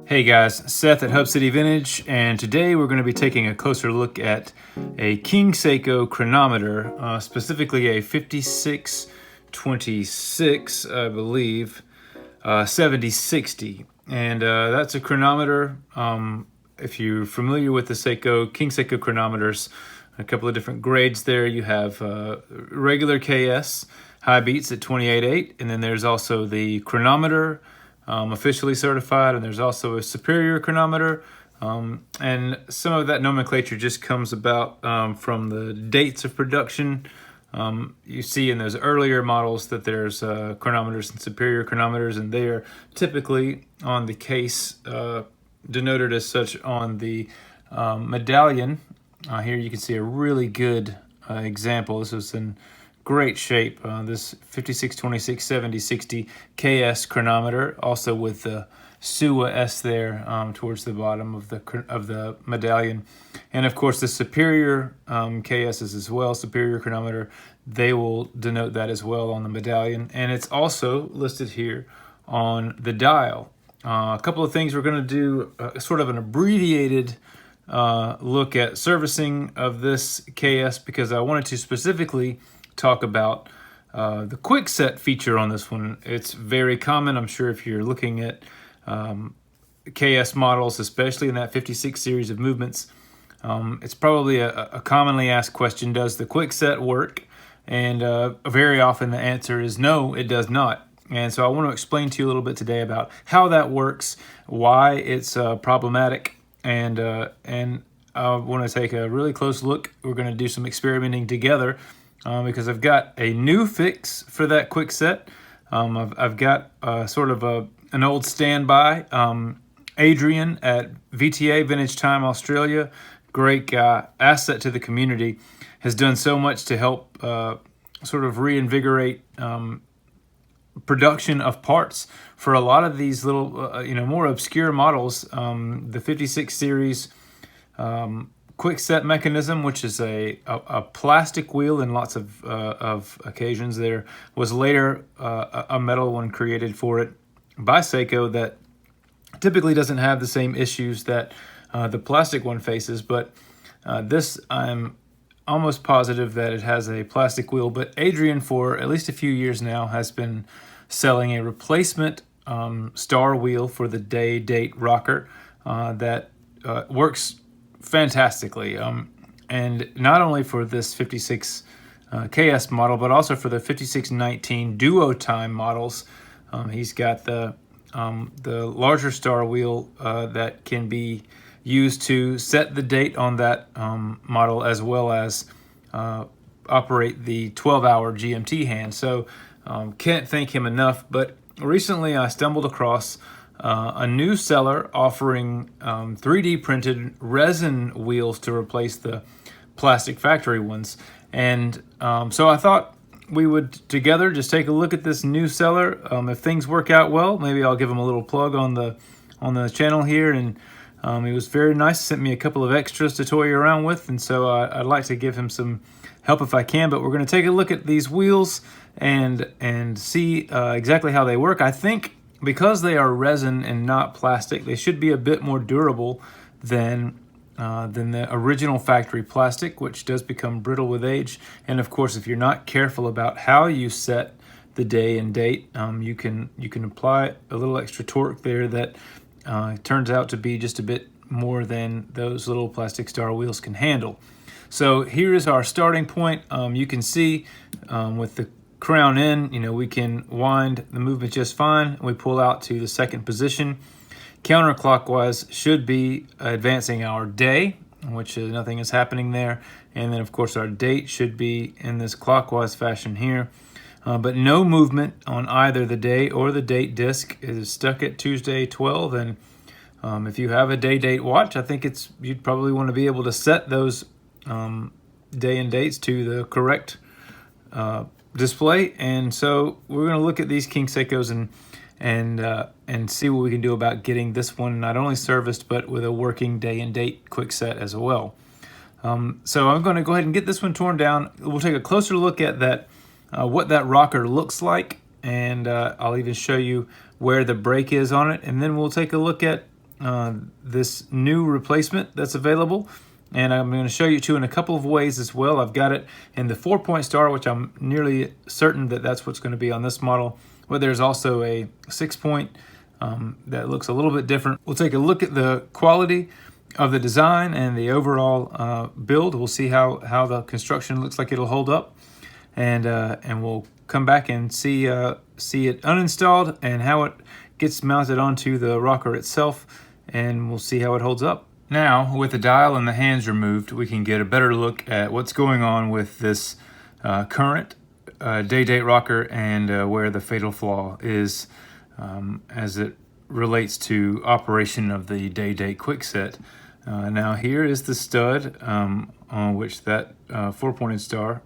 Hey guys, Seth at Hub City Vintage, and today we're going to be taking a closer look at a King Seiko chronometer, specifically a 5626, I believe, 7060. And that's a chronometer. If you're familiar with the King Seiko chronometers, a couple of different grades there. You have regular KS, high beats at 28.8, and then there's also the chronometer, officially certified, and there's also a superior chronometer, and some of that nomenclature just comes about from the dates of production. You see in those earlier models that there's chronometers and superior chronometers, and they are typically on the case denoted as such on the medallion. Here you can see a really good example. This was in great shape. This 5626-7060 KS chronometer, also with the Suwa S there towards the bottom of the medallion, and of course the superior KSs as well. Superior chronometer, they will denote that as well on the medallion, and it's also listed here on the dial. A couple of things we're going to do, sort of an abbreviated look at servicing of this KS, because I wanted to specifically talk about the Quickset feature on this one. It's very common. I'm sure if you're looking at KS models, especially in that 56 series of movements, it's probably a commonly asked question: does the Quickset work? And very often the answer is no, it does not. And so I want to explain to you a little bit today about how that works, why it's problematic, and I want to take a really close look. We're going to do some experimenting together, because I've got a new fix for that Quickset. I've got sort of an old standby. Adrian at VTA, Vintage Time Australia, great guy, asset to the community, has done so much to help sort of reinvigorate production of parts for a lot of these little, more obscure models. The 56 series Quickset mechanism, which is a plastic wheel in lots of occasions. There was later a metal one created for it by Seiko that typically doesn't have the same issues that the plastic one faces, but this, I'm almost positive that it has a plastic wheel. But Adrian, for at least a few years now, has been selling a replacement star wheel for the day-date rocker that works fantastically, and not only for this 56 KS model, but also for the 5619 duo time models. He's got the larger star wheel that can be used to set the date on that model, as well as operate the 12-hour GMT hand. So can't thank him enough. But recently I stumbled across a new seller offering 3D printed resin wheels to replace the plastic factory ones. And so I thought we would together just take a look at this new seller. If things work out well, maybe I'll give him a little plug on the channel here. And he was very nice, sent me a couple of extras to toy around with, and so I'd like to give him some help if I can. But we're going to take a look at these wheels and see exactly how they work. I think because they are resin and not plastic, they should be a bit more durable than the original factory plastic, which does become brittle with age. And of course, if you're not careful about how you set the day and date, you can apply a little extra torque there that turns out to be just a bit more than those little plastic star wheels can handle. So here is our starting point. You can see with the crown in, we can wind the movement just fine. We pull out to the second position. Counterclockwise should be advancing our day, which nothing is happening there. And then of course our date should be in this clockwise fashion here. But no movement on either the day or the date disc. It is stuck at Tuesday 12. And if you have a day-date watch, I think you'd probably want to be able to set those day and dates to the correct display. And so we're going to look at these King Seikos and see what we can do about getting this one not only serviced, but with a working day and date Quickset as well. So I'm going to go ahead and get this one torn down. We'll take a closer look at that, what that rocker looks like, and I'll even show you where the brake is on it, and then we'll take a look at this new replacement that's available. And I'm going to show you too in a couple of ways as well. I've got it in the 4-point star, which I'm nearly certain that that's what's going to be on this model. But there's also a 6-point that looks a little bit different. We'll take a look at the quality of the design and the overall build. We'll see how the construction looks like it'll hold up, and we'll come back and see it uninstalled and how it gets mounted onto the rocker itself, and we'll see how it holds up. Now, with the dial and the hands removed, we can get a better look at what's going on with this current day-date rocker and where the fatal flaw is as it relates to operation of the day-date Quickset. Now here is the stud on which that 4-pointed star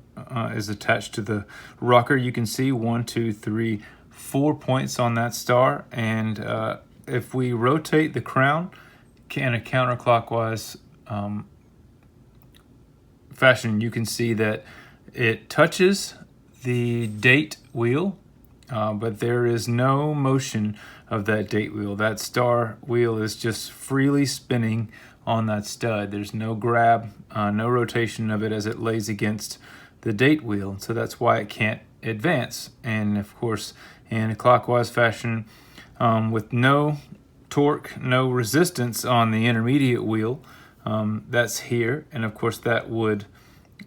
is attached to the rocker. You can see 1, 2, 3, 4 points on that star, and if we rotate the crown in a counterclockwise fashion, you can see that it touches the date wheel, but there is no motion of that date wheel. That star wheel is just freely spinning on that stud. There's no grab, no rotation of it as it lays against the date wheel, so that's why it can't advance. And of course, in a clockwise fashion, with no torque, no resistance on the intermediate wheel, that's here, and of course that would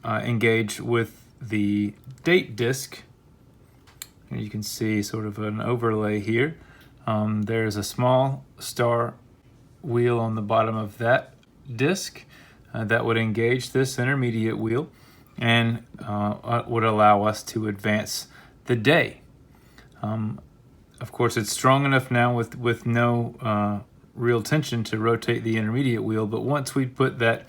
engage with the date disc. And you can see sort of an overlay here. There's a small star wheel on the bottom of that disc that would engage this intermediate wheel and would allow us to advance the day. Of course, it's strong enough now with no real tension to rotate the intermediate wheel, but once we put that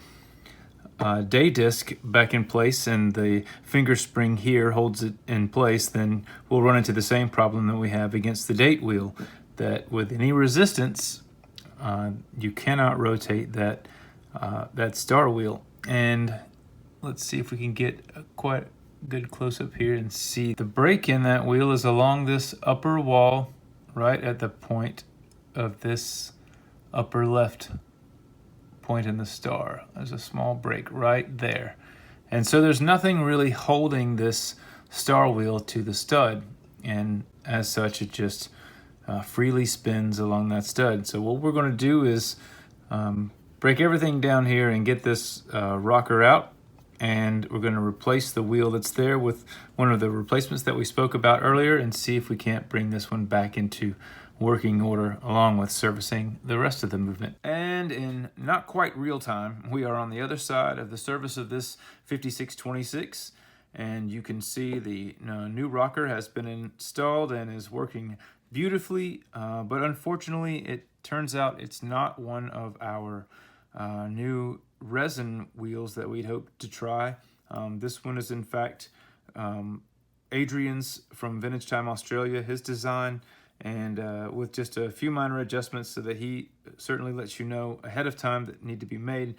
day disc back in place and the finger spring here holds it in place, then we'll run into the same problem that we have against the date wheel, that with any resistance, you cannot rotate that star wheel. And let's see if we can get a quite good close-up here and see the break in that wheel is along this upper wall right at the point of this upper left point in the star. There's a small break right there, and so there's nothing really holding this star wheel to the stud, and as such it just freely spins along that stud. So what we're going to do is break everything down here and get this rocker out, and we're going to replace the wheel that's there with one of the replacements that we spoke about earlier, and see if we can't bring this one back into working order along with servicing the rest of the movement. And in not quite real time, we are on the other side of the service of this 5626, and you can see the new rocker has been installed and is working beautifully, but unfortunately it turns out it's not one of our new resin wheels that we'd hoped to try. This one is in fact Adrian's from Vintage Time Australia, his design, and with just a few minor adjustments so that he certainly lets you know ahead of time that need to be made.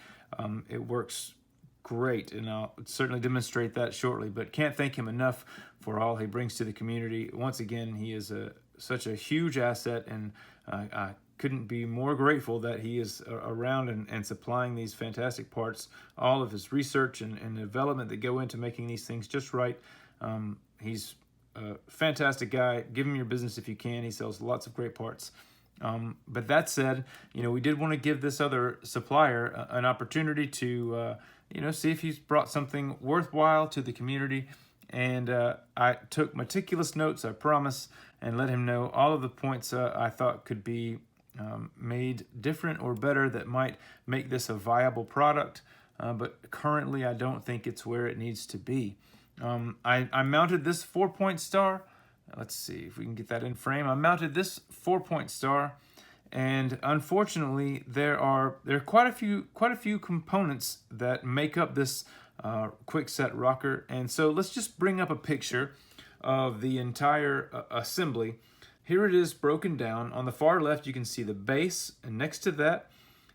It works great, and I'll certainly demonstrate that shortly, but can't thank him enough for all he brings to the community. Once again, he is such a huge asset, and I couldn't be more grateful that he is around and supplying these fantastic parts. All of his research and development that go into making these things just right. He's a fantastic guy. Give him your business if you can. He sells lots of great parts. But that said, we did want to give this other supplier an opportunity to, see if he's brought something worthwhile to the community. And I took meticulous notes, I promise, and let him know all of the points I thought could be made different or better that might make this a viable product. But currently, I don't think it's where it needs to be. I mounted this 4-point star. Let's see if we can get that in frame. I mounted this 4-point star, and unfortunately, there are quite a few components that make up this Quickset rocker. And so let's just bring up a picture of the entire assembly. Here it is broken down. On the far left, you can see the base, and next to that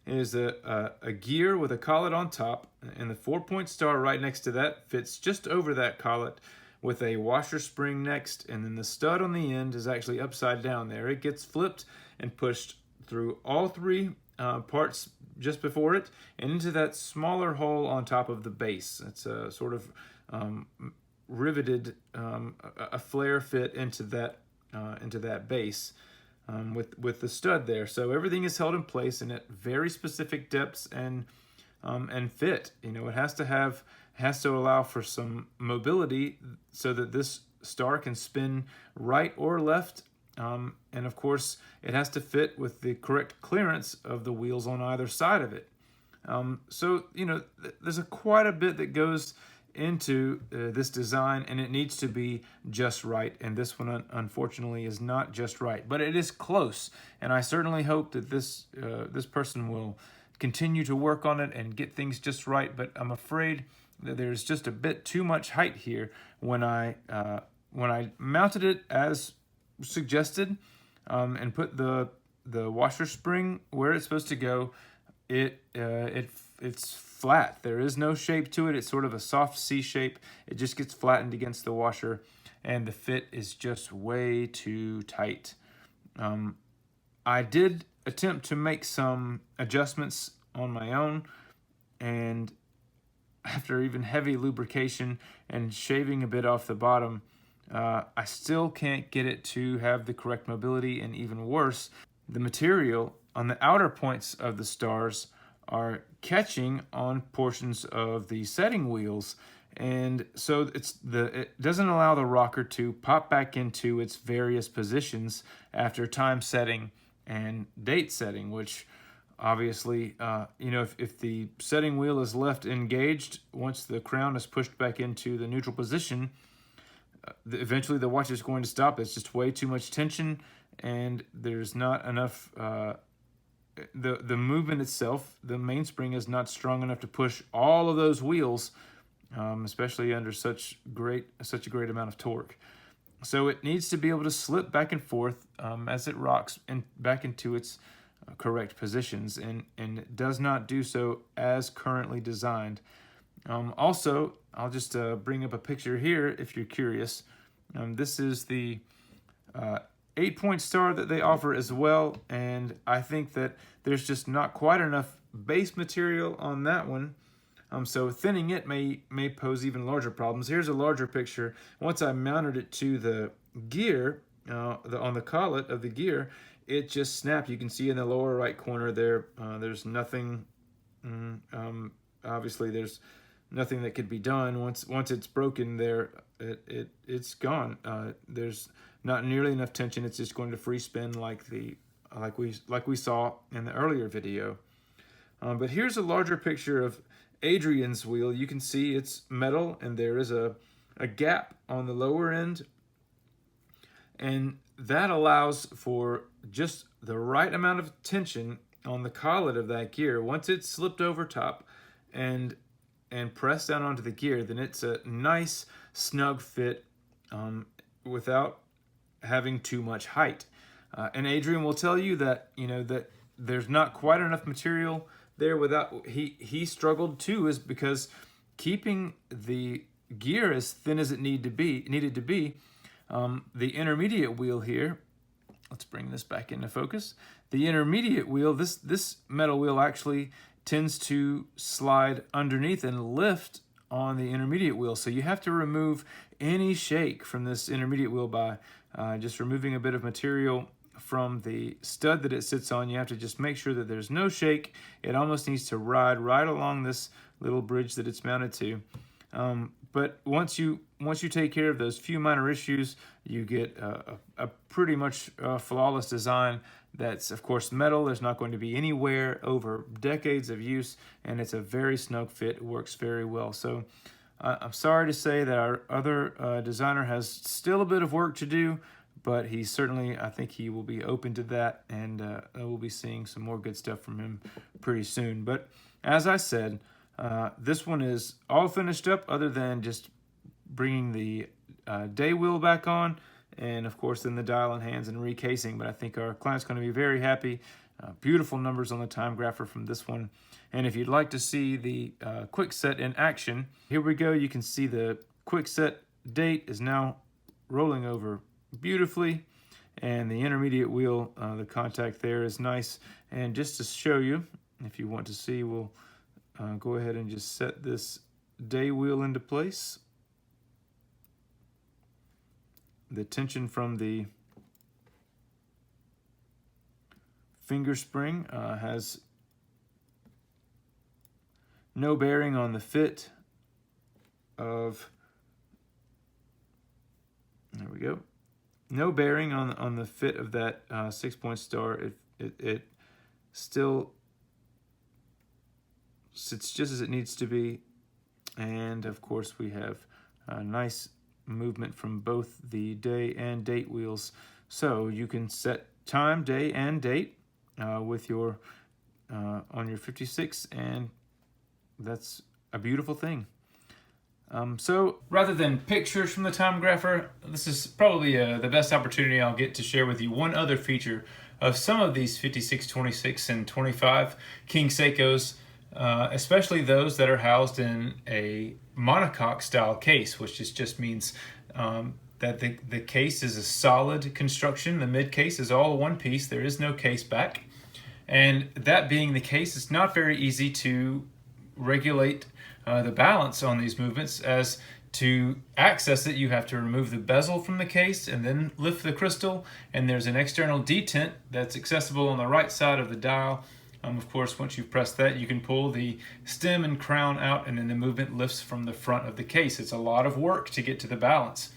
is a gear with a collet on top, and the 4-point star right next to that fits just over that collet with a washer spring next, and then the stud on the end is actually upside down there. It gets flipped and pushed through all 3 parts just before it and into that smaller hole on top of the base. It's a sort of riveted a flare fit into that base with the stud there. So everything is held in place and at very specific depths and fit. You know, it has to allow for some mobility so that this star can spin right or left. And of course, it has to fit with the correct clearance of the wheels on either side of it. So, you know, there's quite a bit that goes into this design, and it needs to be just right. And this one, unfortunately, is not just right, but it is close. And I certainly hope that this person will continue to work on it and get things just right. But I'm afraid that there's just a bit too much height here. When I mounted it as suggested and put the washer spring where it's supposed to go, it's flat. There is no shape to it. It's sort of a soft C shape. It just gets flattened against the washer, and the fit is just way too tight. I did attempt to make some adjustments on my own, and after even heavy lubrication and shaving a bit off the bottom, I still can't get it to have the correct mobility, and even worse, the material on the outer points of the stars are catching on portions of the setting wheels, and so it doesn't allow the rocker to pop back into its various positions after time setting and date setting, which obviously, you know, if the setting wheel is left engaged, once the crown is pushed back into the neutral position, eventually the watch is going to stop. It's just way too much tension, and there's not enough, the movement itself, the mainspring is not strong enough to push all of those wheels, especially under such a great amount of torque. So it needs to be able to slip back and forth as it rocks and back into its correct positions, and it does not do so as currently designed. Also, I'll just bring up a picture here if you're curious. This is the 8-point star that they offer as well, and I think that there's just not quite enough base material on that one. So thinning it may pose even larger problems. Here's a larger picture. Once I mounted it to the gear, on the collet of the gear, it just snapped. You can see in the lower right corner there, there's nothing, obviously there's nothing that could be done. Once it's broken there, it's gone. There's not nearly enough tension. It's just going to free spin like we saw in the earlier video. But here's a larger picture of Adrian's wheel. You can see it's metal, and there is a gap on the lower end, and that allows for just the right amount of tension on the collet of that gear. Once it's slipped over top and pressed down onto the gear, then it's a nice snug fit without having too much height. And Adrian will tell you that, you know, that there's not quite enough material there. Without he struggled too, is because keeping the gear as thin as it needed to be. The intermediate wheel here, let's bring this back into focus. The intermediate wheel, this metal wheel actually tends to slide underneath and lift on the intermediate wheel. So you have to remove any shake from this intermediate wheel by just removing a bit of material from the stud that it sits on. You have to just make sure that there's no shake. It almost needs to ride right along this little bridge that it's mounted to. But once you take care of those few minor issues, you get a pretty much flawless design that's, of course, metal. There's not going to be any wear over decades of use, and it's a very snug fit. It works very well. So I'm sorry to say that our other designer has still a bit of work to do, but he certainly, I think he will be open to that, and we'll be seeing some more good stuff from him pretty soon. But as I said, this one is all finished up other than just bringing the day wheel back on, and of course then the dial and hands and recasing. But I think our client's going to be very happy. Beautiful numbers on the time grapher from this one. And if you'd like to see the Quickset in action, here we go. You can see the Quickset date is now rolling over beautifully, And the intermediate wheel, the contact there is nice. And just to show you, if you want to see, we'll go ahead and just set this day wheel into place. The tension from the finger spring has no bearing on the fit of, there we go, no bearing on the fit of that 6-point star. It still sits just as it needs to be. And of course we have a nice movement from both the day and date wheels. So you can set time, day, and date with your on your 56, and that's a beautiful thing. So rather than pictures from the time grapher, this is probably the best opportunity I'll get to share with you one other feature of some of these 56, 26, and 25 King Seikos, especially those that are housed in a monocoque style case, which just means that the case is a solid construction. The mid case is all one piece. There is no case back. And that being the case, it's not very easy to regulate the balance on these movements. As to access it, you have to remove the bezel from the case and then lift the crystal. And there's an external detent that's accessible on the right side of the dial. Of course, once you've pressed that, you can pull the stem and crown out, and then the movement lifts from the front of the case. It's a lot of work to get to the balance.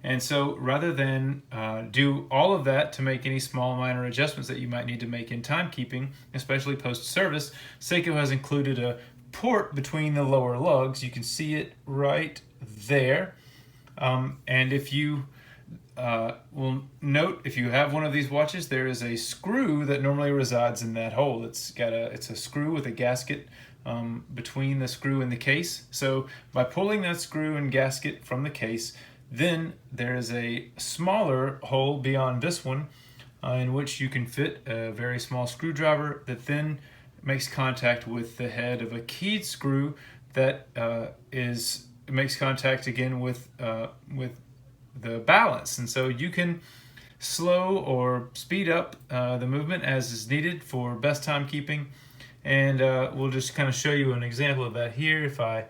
And so rather than do all of that to make any small minor adjustments that you might need to make in timekeeping, especially post-service, Seiko has included a port between the lower lugs. You can see it right there. And if you will note, if you have one of these watches, there is a screw that normally resides in that hole. It's a screw with a gasket between the screw and the case. So by pulling that screw and gasket from the case, then there is a smaller hole beyond this one in which you can fit a very small screwdriver that then makes contact with the head of a keyed screw that makes contact again with the balance. And so you can slow or speed up the movement as is needed for best timekeeping. And we'll just kind of show you an example of that here. If I,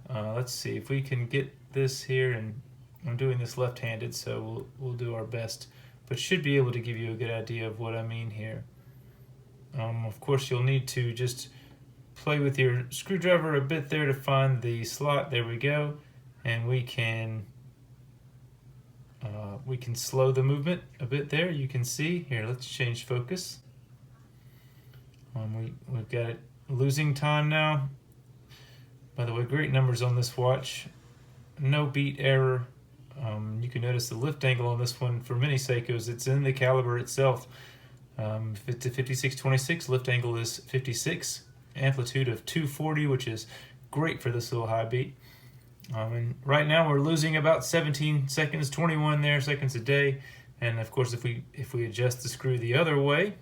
let's see if we can get this here, and I'm doing this left-handed, so we'll do our best, but should be able to give you a good idea of what I mean here. Of course, you'll need to just play with your screwdriver a bit there to find the slot. There we go. And we can slow the movement a bit there. You can see here. Let's change focus. We've got it losing time now. By the way, great numbers on this watch. No beat error. You can notice the lift angle on this one for many Seikos. It's in the caliber itself. If it's a 56-26, lift angle is 56, amplitude of 240, which is great for this little high beat. And right now we're losing about 17 seconds, 21 seconds a day. And of course, if we adjust the screw the other way,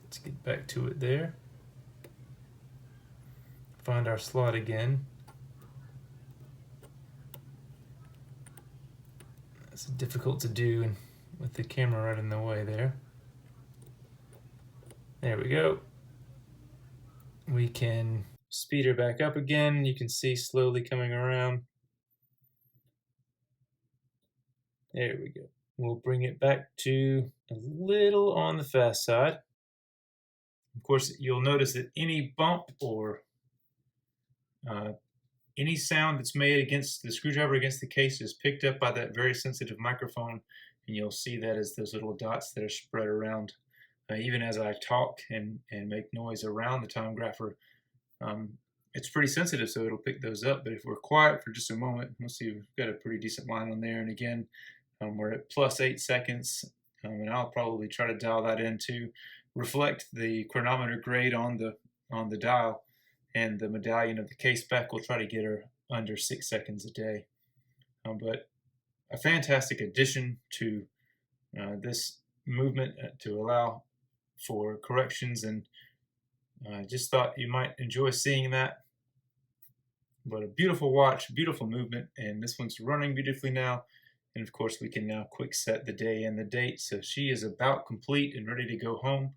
let's get back to it there. Find our slot again. It's difficult to do with the camera right in the way there. There we go. We can speed her back up again. You can see slowly coming around. There we go. We'll bring it back to a little on the fast side. Of course, you'll notice that any bump or any sound that's made against the screwdriver against the case is picked up by that very sensitive microphone, and you'll see that as those little dots that are spread around. Even as I talk and make noise around the time grapher, it's pretty sensitive, so it'll pick those up. But if we're quiet for just a moment, we'll see we've got a pretty decent line on there. And again, we're at +8 seconds, and I'll probably try to dial that in to reflect the chronometer grade on the dial, and the medallion of the case back. We'll try to get her under 6 seconds a day. But a fantastic addition to this movement to allow for corrections, and just thought you might enjoy seeing that. But a beautiful watch, beautiful movement, and this one's running beautifully now. And of course, we can now quick set the day and the date. So she is about complete and ready to go home.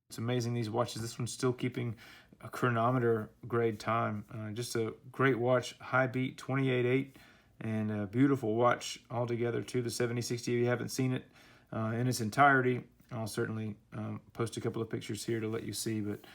It's amazing, these watches. This one's still keeping a chronometer grade time. Just a great watch, high beat, 28.8, and a beautiful watch altogether too. The 7060, if you haven't seen it in its entirety, I'll certainly post a couple of pictures here to let you see. But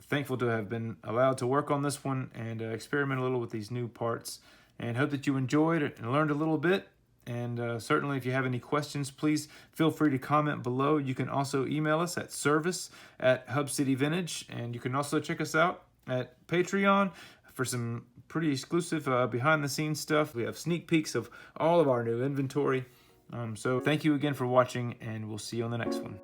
thankful to have been allowed to work on this one and experiment a little with these new parts. And hope that you enjoyed it and learned a little bit. And certainly, if you have any questions, please feel free to comment below. You can also email us at service@hubcityvintage. And you can also check us out at Patreon for some pretty exclusive behind-the-scenes stuff. We have sneak peeks of all of our new inventory. So thank you again for watching, and we'll see you on the next one.